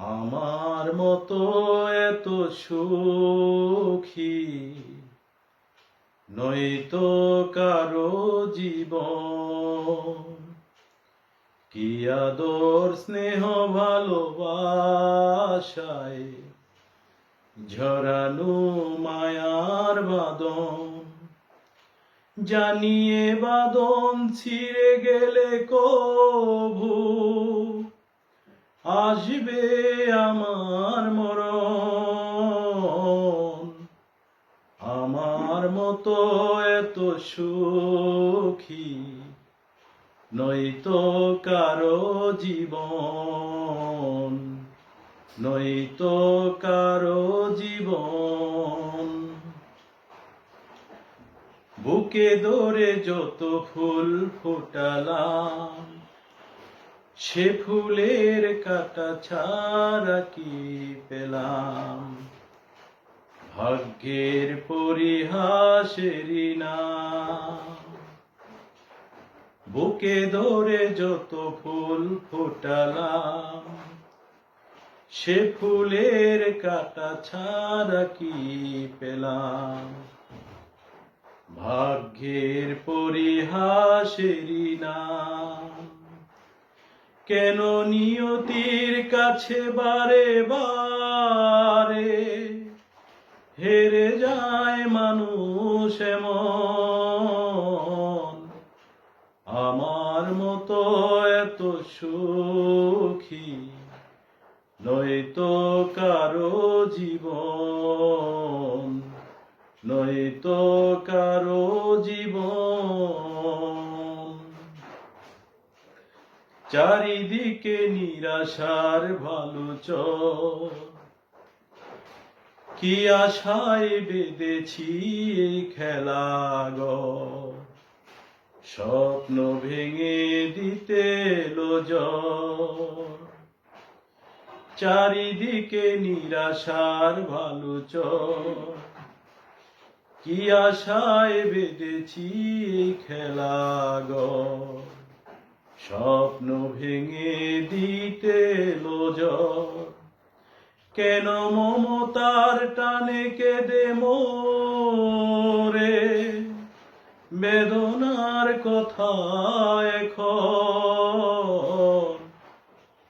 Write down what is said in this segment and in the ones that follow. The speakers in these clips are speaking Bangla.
আমার মতো এত সুখী নয়তো কারো জীবন। কি আদর স্নেহ ভালোবাসায় ঝরানো মায়ার বাঁধন। জানিয়ে বাঁধন ছিঁড়ে গেলে কভু আসবে আমার মরণ। আমার মতো এত সুখী নয়তো কারো জীবন, নয়তো কারো জীবন। বুকে ধরে যত ফুল ফোটালাম, সে ফুলের কাঁটা ছাড়া কি পেলাম? ভাগ্যের পরিহাসেরই নাম। বুকে ধরে যত ফুল ফোটালাম, সে ফুলের কাঁটা ছাড়া কি পেলাম? ভাগ্যের পরিহাসেরই নাম। কেন নিয়তির কাছে বারে বারে হেরে যায় মানুষ এমন? আমার মতো এত সুখী নয়তো কারো জীবন, নয়তো কারো জীবন। চারিদিকে নিরাশার ভালো চর, কি আশায় বেঁধেছি এই খেলাঘর। স্বপ্ন ভেঙে দিতে এলো ঝড়। চারিদিকে নিরাশার ভালো চর, কি আশায় বেঁধেছি এই খেলাঘর। স্বপ্ন ভেঙে দিতে এলো ঝড়। কেন মমতার টানে কেঁদে মোরে বেদনার কথা এখন?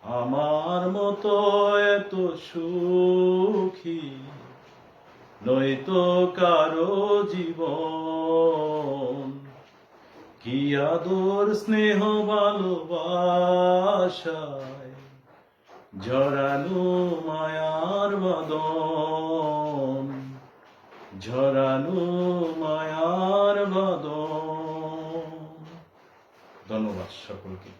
আমার মতো এত সুখী নয়তো কারো জীবন। কি আদর স্নেহ ভালোবাসায় ঝরানো মায়ার বাঁধন, ঝরানো মায়ার বাঁধন। ধন্যবাদ সকলকে।